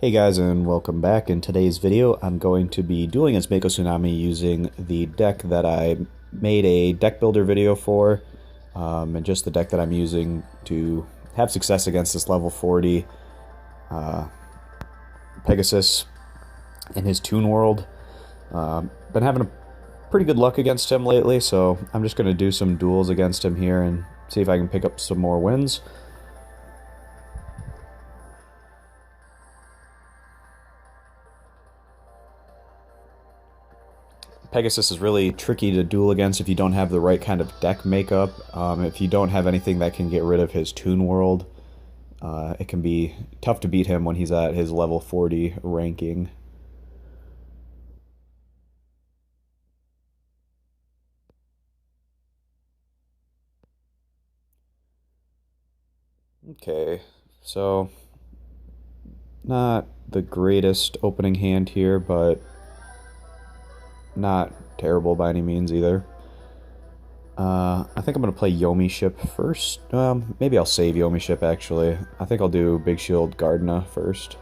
Hey guys, and welcome back. In today's video, I'm going to be dueling as Mako Tsunami using the deck that I made a deck builder video for, and just the deck that I'm using to have success against this level 40 Pegasus in his Toon world. Been having a pretty good luck against him lately, so I'm just going to do some duels against him here and see if I can pick up some more wins. Pegasus is really tricky to duel against if you don't have the right kind of deck makeup. If you don't have anything that can get rid of his Toon world, it can be tough to beat him when he's at his level 40 ranking. Okay, so not the greatest opening hand here, but not terrible by any means either. I think I'm going to play Yomi Ship first. Maybe I'll save Yomi Ship, actually. I think I'll do Big Shield Gardena first.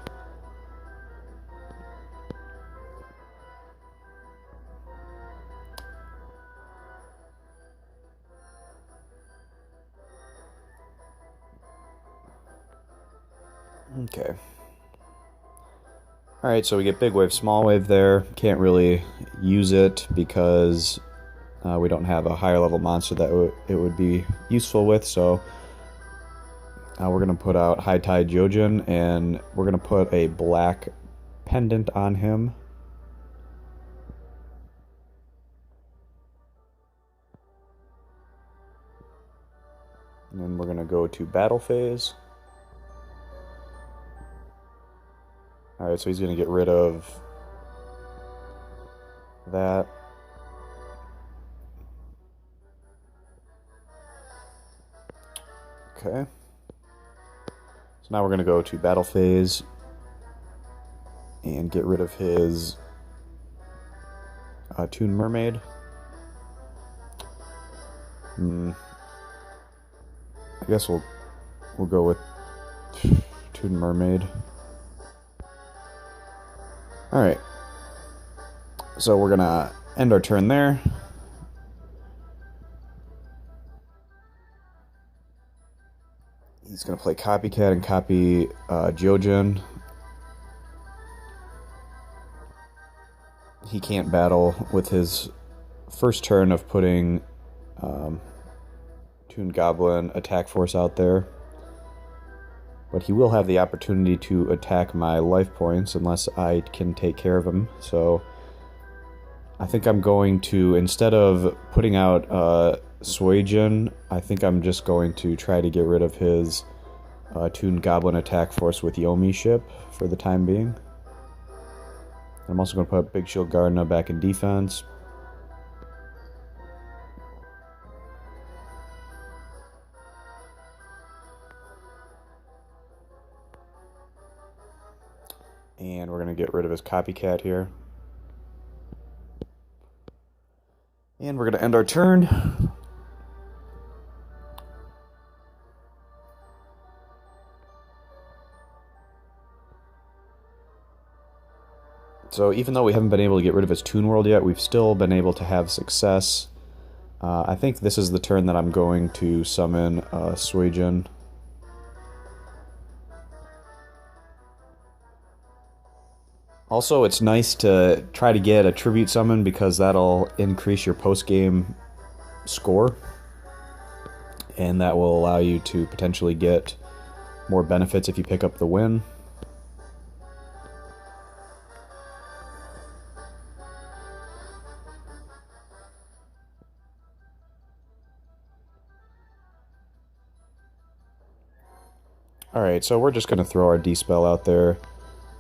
Okay. Alright, so we get Big Wave, Small Wave there. Can't really use it because we don't have a higher level monster that it would be useful with, so we're going to put out High Tide Jojin, and we're going to put a black pendant on him. And then we're going to go to battle phase. Alright, so he's going to get rid of that. Okay. So now we're going to go to battle phase and get rid of his Toon Mermaid. I guess we'll go with Toon Mermaid. Alright. So we're gonna end our turn there. He's gonna play Copycat and copy Jojin. He can't battle with his first turn of putting Toon Goblin attack force out there. But he will have the opportunity to attack my life points unless I can take care of him. So I think I'm going to, instead of putting out Suijin, I think I'm just going to try to get rid of his Toon Goblin attack force with Yomi Ship for the time being. I'm also going to put Big Shield Gardena back in defense. And we're going to get rid of his Copycat here. And we're going to end our turn. So even though we haven't been able to get rid of his Toon World yet, we've still been able to have success. I think this is the turn that I'm going to summon Suijin. Also, it's nice to try to get a tribute summon because that'll increase your post-game score. And that will allow you to potentially get more benefits if you pick up the win. Alright, so we're just going to throw our D-Spell out there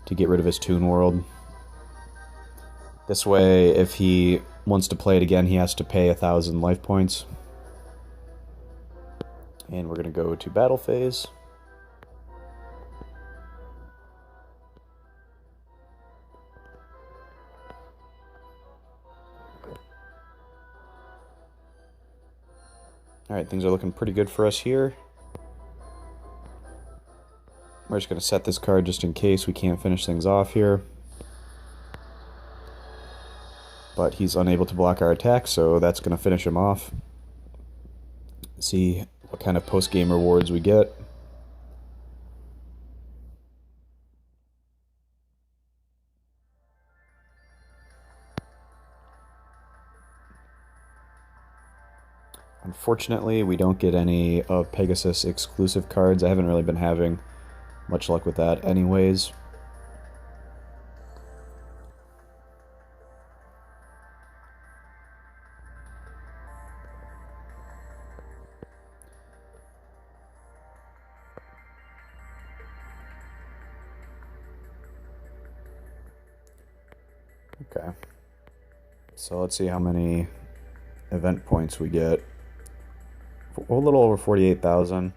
to get rid of his Toon World. This way, if he wants to play it again, he has to pay 1,000 life points. And we're going to go to battle phase. Alright, things are looking pretty good for us here. We're just going to set this card just in case we can't finish things off here. But he's unable to block our attack, so that's going to finish him off. See what kind of post-game rewards we get. Unfortunately, we don't get any of Pegasus exclusive cards. I haven't really been having much luck with that anyways. Okay. So let's see how many event points we get. A little over 48,000.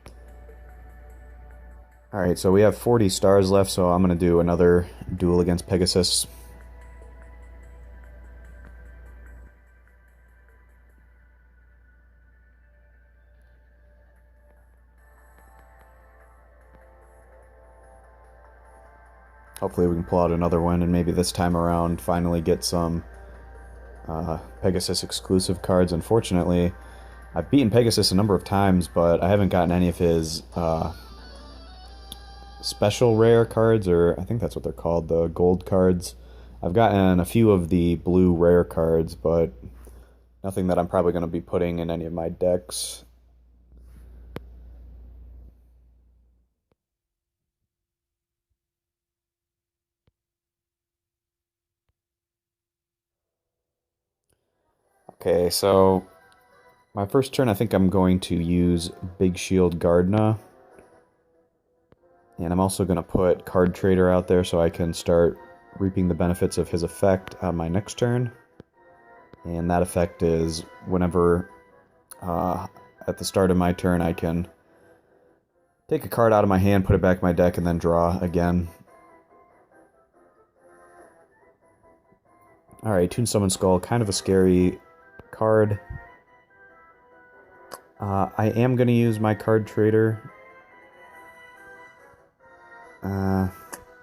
Alright, so we have 40 stars left, so I'm going to do another duel against Pegasus. Hopefully we can pull out another one, and maybe this time around finally get some Pegasus exclusive cards. Unfortunately, I've beaten Pegasus a number of times, but I haven't gotten any of his special rare cards, or I think that's what they're called, the gold cards. I've gotten a few of the blue rare cards, but nothing that I'm probably going to be putting in any of my decks. Okay, so my first turn, I think I'm going to use Big Shield Gardna. And I'm also going to put Card Trader out there so I can start reaping the benefits of his effect on my next turn. And that effect is whenever, at the start of my turn, I can take a card out of my hand, put it back in my deck, and then draw again. Alright, Toon Summon Skull, kind of a scary card. I am going to use my Card Trader.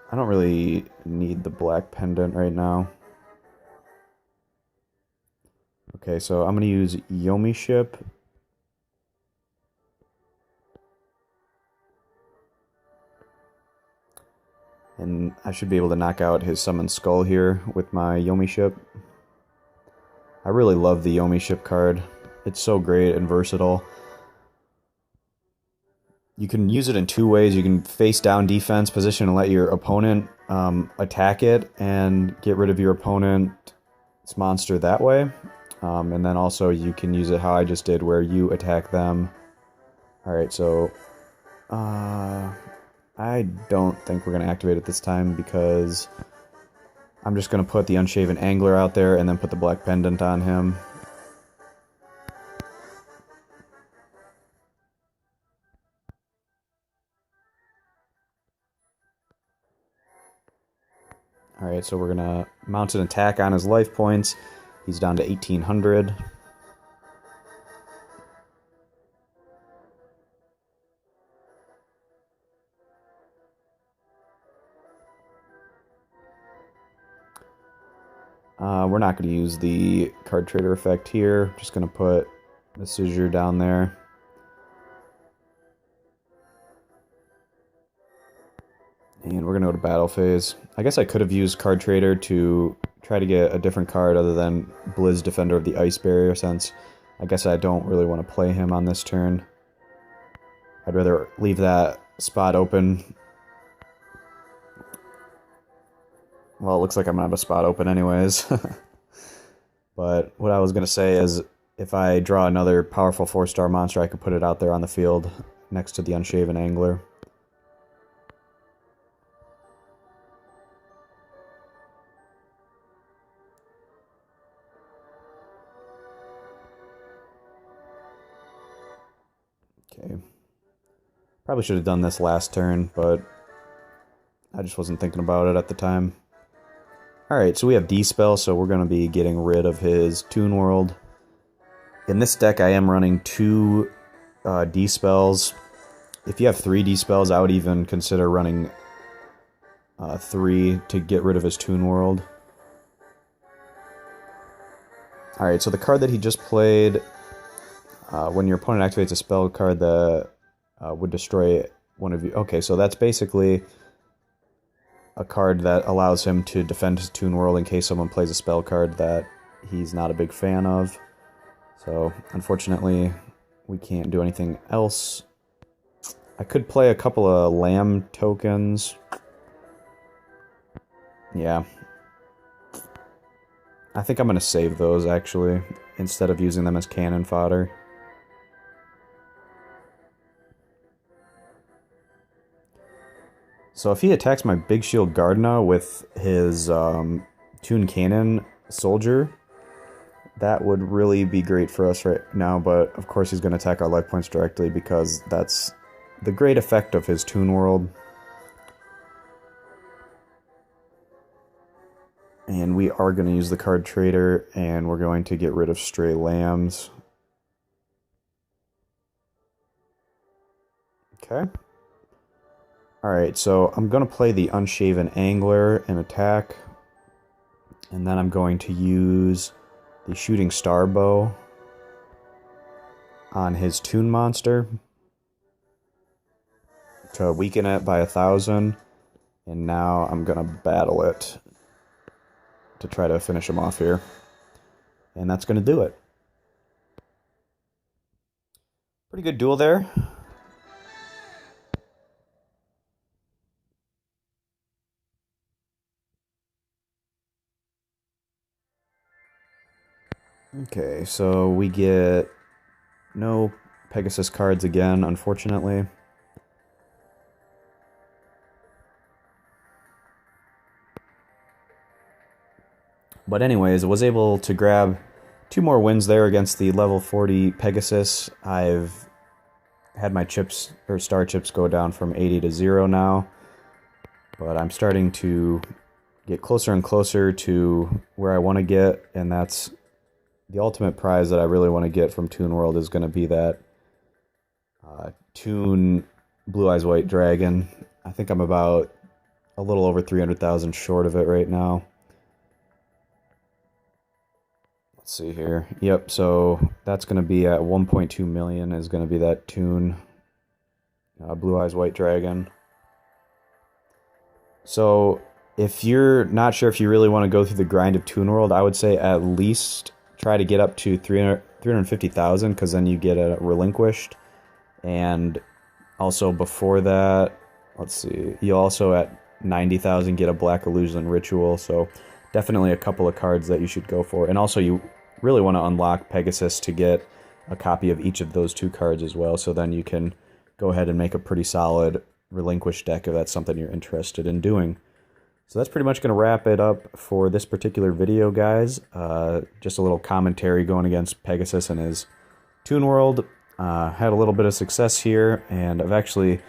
I don't really need the black pendant right now. Okay, so I'm going to use Yomi Ship. And I should be able to knock out his Summon Skull here with my Yomi Ship. I really love the Yomi Ship card. It's so great and versatile. You can use it in two ways. You can face down defense position and let your opponent attack it and get rid of your opponent's monster that way. And then also you can use it how I just did, where you attack them. Alright, so I don't think we're going to activate it this time, because I'm just going to put the Unshaven Angler out there and then put the Black Pendant on him. Alright, so we're going to mount an attack on his life points. He's down to 1,800. We're not going to use the Card Trader effect here. Just going to put the Scissure down there. And we're going to go to battle phase. I guess I could have used Card Trader to try to get a different card other than Blizz, Defender of the Ice Barrier, since I guess I don't really want to play him on this turn. I'd rather leave that spot open. Well, it looks like I'm going to have a spot open anyways. But what I was going to say is, if I draw another powerful 4-star monster, I could put it out there on the field next to the Unshaven Angler. Okay. Probably should have done this last turn, but I just wasn't thinking about it at the time. Alright, so we have D-Spell, so we're going to be getting rid of his Toon World. In this deck, I am running 2 D-Spells. If you have 3D spells, I would even consider running 3 to get rid of his Toon World. Alright, so the card that he just played, when your opponent activates a spell card that would destroy one of you. Okay, so that's basically a card that allows him to defend his Toon World in case someone plays a spell card that he's not a big fan of. So, unfortunately, we can't do anything else. I could play a couple of lamb tokens. Yeah. I think I'm going to save those, actually, instead of using them as cannon fodder. So if he attacks my Big Shield Gardna with his Toon Cannon Soldier, that would really be great for us right now, but of course he's going to attack our life points directly because that's the great effect of his Toon World. And we are going to use the card Trader, and we're going to get rid of Stray Lambs. Okay. Alright, so I'm going to play the Unshaven Angler and attack. And then I'm going to use the Shooting Star Bow on his Toon monster to weaken it by 1,000. And now I'm going to battle it to try to finish him off here. And that's going to do it. Pretty good duel there. Okay, so we get no Pegasus cards again, unfortunately. But anyways, I was able to grab 2 more wins there against the level 40 Pegasus. I've had my chips, or star chips, go down from 80 to 0 now. But I'm starting to get closer and closer to where I want to get, and that's the ultimate prize that I really want to get from Toon World is going to be that Toon Blue Eyes White Dragon. I think I'm about a little over 300,000 short of it right now. Let's see here. Yep, so that's going to be at 1.2 million is going to be that Toon Blue Eyes White Dragon. So if you're not sure if you really want to go through the grind of Toon World, I would say at least try to get up to 350,000, because then you get a relinquished. And also before that, let's see, you also at 90,000 get a Black Illusion Ritual. So definitely a couple of cards that you should go for. And also you really want to unlock Pegasus to get a copy of each of those 2 cards as well. So then you can go ahead and make a pretty solid relinquished deck if that's something you're interested in doing. So that's pretty much going to wrap it up for this particular video, guys. Just a little commentary going against Pegasus and his Toon World. Had a little bit of success here, and I've actually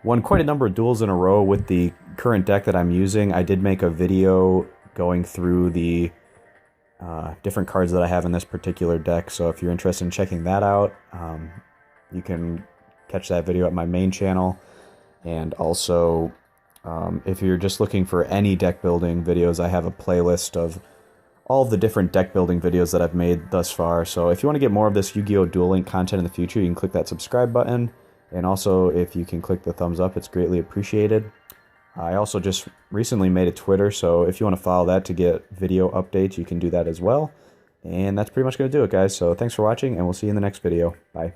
won quite a number of duels in a row with the current deck that I'm using. I did make a video going through the different cards that I have in this particular deck, so if you're interested in checking that out, you can catch that video at my main channel. And also, if you're just looking for any deck building videos, I have a playlist of all of the different deck building videos that I've made thus far. So if you want to get more of this Yu-Gi-Oh! Duel Link content in the future, you can click that subscribe button. And also, if you can click the thumbs up, it's greatly appreciated. I also just recently made a Twitter, so if you want to follow that to get video updates, you can do that as well. And that's pretty much going to do it, guys. So thanks for watching, and we'll see you in the next video. Bye.